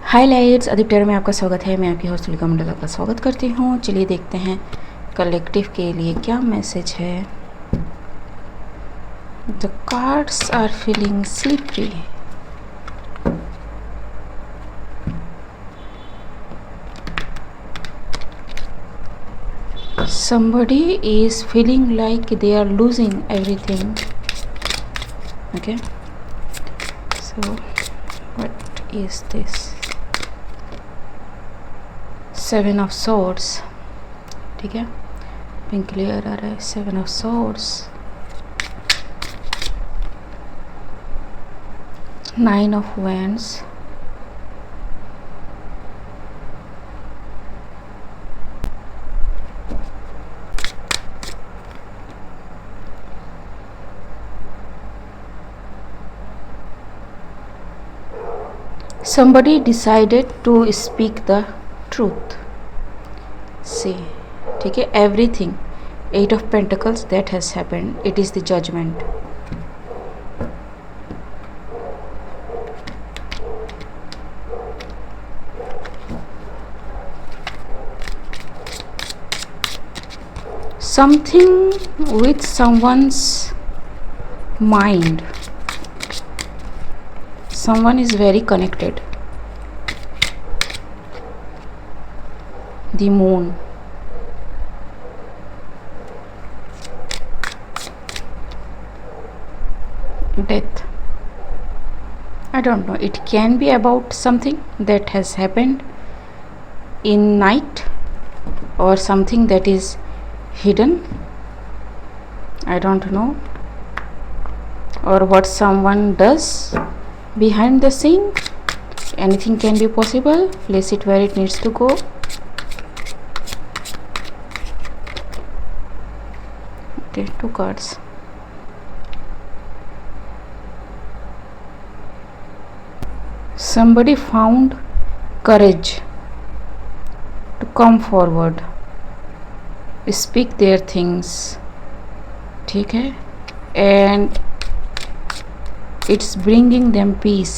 हाय lights, अधिकतर में आपका स्वागत है। मैं आपकी होस्ट तुलिका मंडल का स्वागत करती हूँ। चलिए देखते हैं कलेक्टिव के लिए क्या मैसेज है। The cards are feeling slippery. Somebody is feeling like they are losing everything. Okay, so what is this? Seven of Swords. ठीक है, पिंक क्लियर आ रहा है। Seven of Swords, Nine of Wands, somebody decided to speak the truth. See, ठीक है, everything, Eight of Pentacles, that has happened. It is the judgment. Something with someone's mind. Someone is very connected. The Moon. Death. I don't know. It can be about something that has happened in night or something that is hidden. I don't know. Or what someone does behind the scene. Anything can be possible. Place it where it needs to go. Okay, two cards. Somebody found courage to come forward, speak their things. ठीक है, and it's bringing them peace.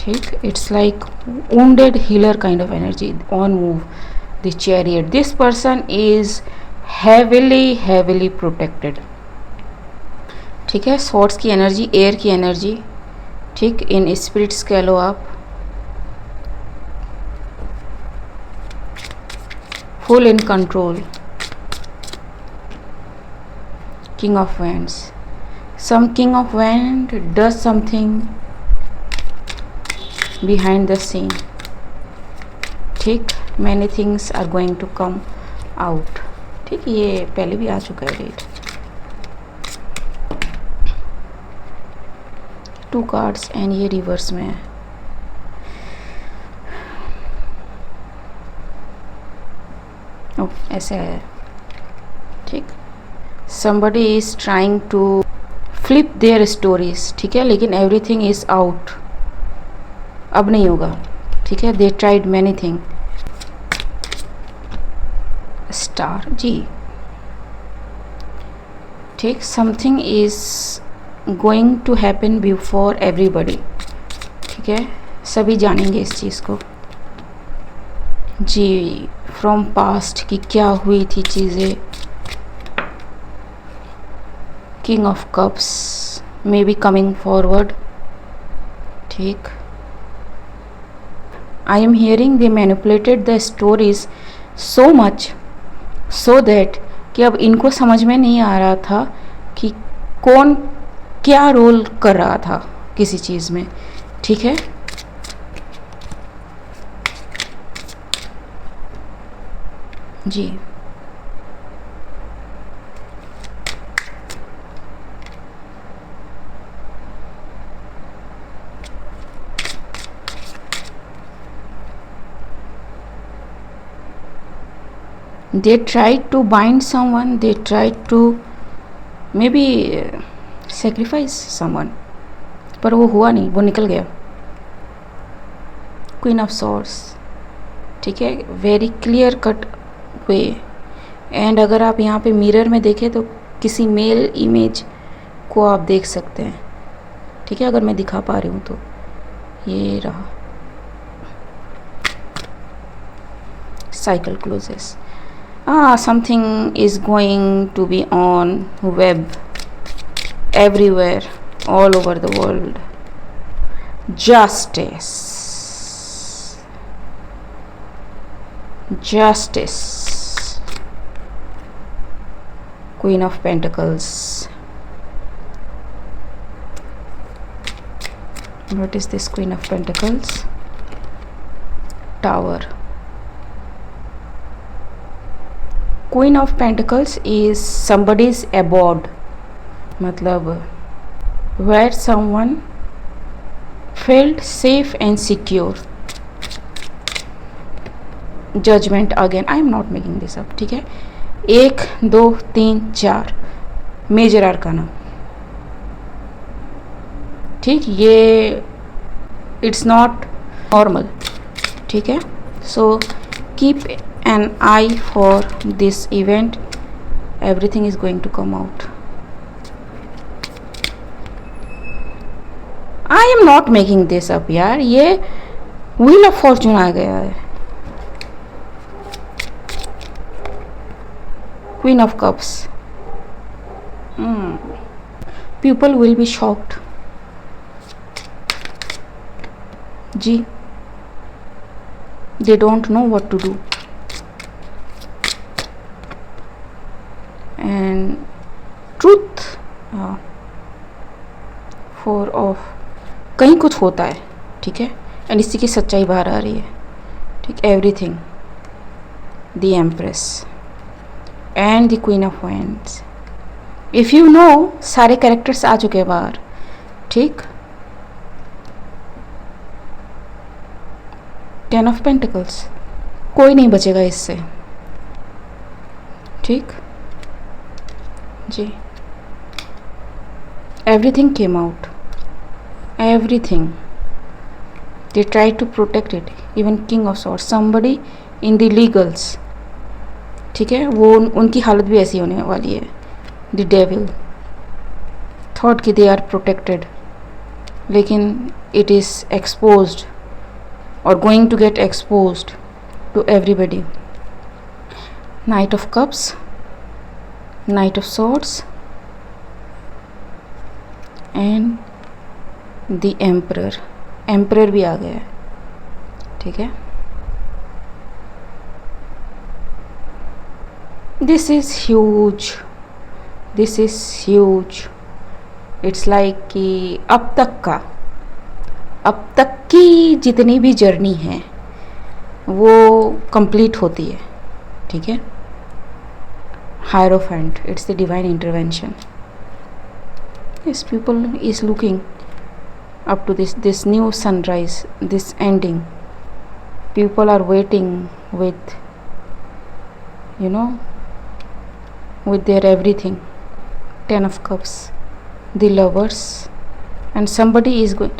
ठीक, it's like wounded healer kind of energy on move. The Chariot. This person is heavily protected. ठीक है, Swords की energy, air की energy, ठीक, इन spirits कह लो आप, full in control. King of Wands. Some King of Wands does something behind the scene. ठीक, many things are going to come out. ठीक, ये पहले भी आ चुका है डेट. टू कार्ड्स एंड ये रिवर्स में है. ओह, ऐसे है. ठीक, somebody is trying to flip their stories. ठीक है, लेकिन everything is out. अब नहीं होगा. ठीक है, they tried many things. Star Zee. ठीक, something is going to happen before everybody. ठीक है, सभी जानेंगे इस चीज़ को जी. फ्रॉम पास्ट की क्या हुई थी चीज़ें. King of Cups may be coming forward. ठीक, I am hearing they manipulated the stories so much so that कि अब इनको समझ में नहीं आ रहा था कि कौन क्या रोल कर रहा था किसी चीज़ में. ठीक है, जी. They tried to bind someone, they tried to maybe sacrifice someone, पर वो हुआ नहीं, वो निकल गया. Queen of Swords. ठीक है, very clear cut way. And अगर आप यहाँ पे मिरर में देखें तो किसी मेल इमेज को आप देख सकते हैं. ठीक है, अगर मैं दिखा पा रही हूँ तो ये रहा. cycle closes. Something is going to be on web everywhere, all over the world. Justice. Queen of Pentacles. What is this Queen of Pentacles? Tower. Queen of Pentacles is somebody's abode, मतलब where someone felt safe and secure. Judgment again. I am not making this up. ठीक है, 1 2 3 4 major आर्काना. ठीक, ये it's not normal. ठीक है, so keep an eye for this event. Everything is going to come out. I am not making this up यार, ये Wheel of Fortune आ गया है. Queen of Cups. People will be shocked. Ji, they don't know what to do. And truth, 4 of कहीं कुछ होता है. ठीक है, एंड इसी की सच्चाई बाहर आ रही है. ठीक, everything. The empress and the queen of wands. If you know, सारे कैरेक्टर्स आ चुके हैं बाहर. ठीक, 10 ऑफ पेंटिकल्स. कोई नहीं बचेगा इससे. ठीक जी, everything came out. Everything. They tried to protect it. Even King of Swords. Somebody in the legals. ठीक है, वो उनकी हालत भी ऐसी होने वाली है. The devil thought कि they are protected, लेकिन it is exposed or going to get exposed to everybody. Knight of Cups, Knight of Swords and the Emperor. Emperor भी आ गया है. ठीक है, this is huge. This is huge. It's like कि अब तक की जितनी भी जर्नी है वो कंप्लीट होती है. ठीक है, Hierophant, it's the divine intervention. Yes, people is looking up to this new sunrise, this ending. People are waiting with, with their everything. 10 of Cups, the Lovers, and somebody is going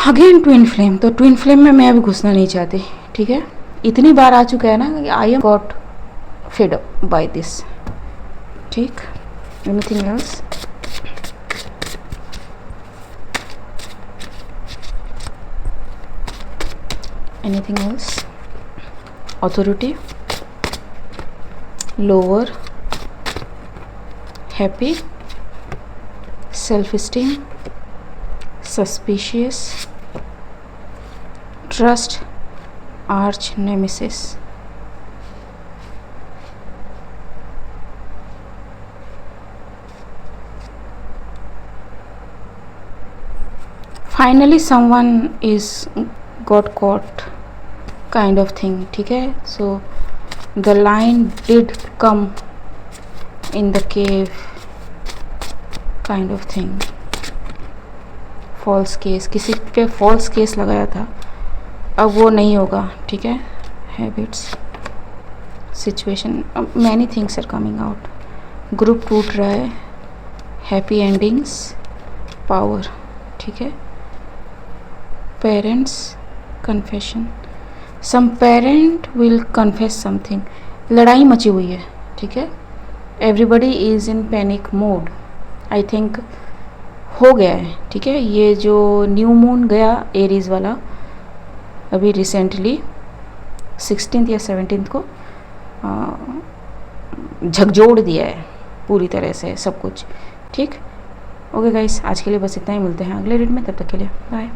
again twin flame. तो twin flame में मैं अभी घुसना नहीं चाहती. ठीक है, इतनी बार आ चुका है ना कि I am got fed up by this. ठीक, anything else? Anything else? Authority, lower, happy, self-esteem, suspicious, trust, arch nemesis. Finally someone is got caught kind of thing. ठीक है, so the lion did come in the cave kind of thing. False case, किसी पे false case लगाया था, अब वो नहीं होगा. ठीक है, habits, situation, many things are coming out. Group टूट रहा है. Happy endings, power. ठीक है, parents, confession. Some parent will confess something. लड़ाई मची हुई है. ठीक है, everybody is in panic mode. I think हो गया है. ठीक है, ये जो न्यू मून गया एरीज वाला अभी रिसेंटली, 16 या 17 को झकझोर दिया है पूरी तरह से सब कुछ। ठीक, ओके गाइस, आज के लिए बस इतना ही। मिलते हैं अगले रीड में, तब तक के लिए बाय।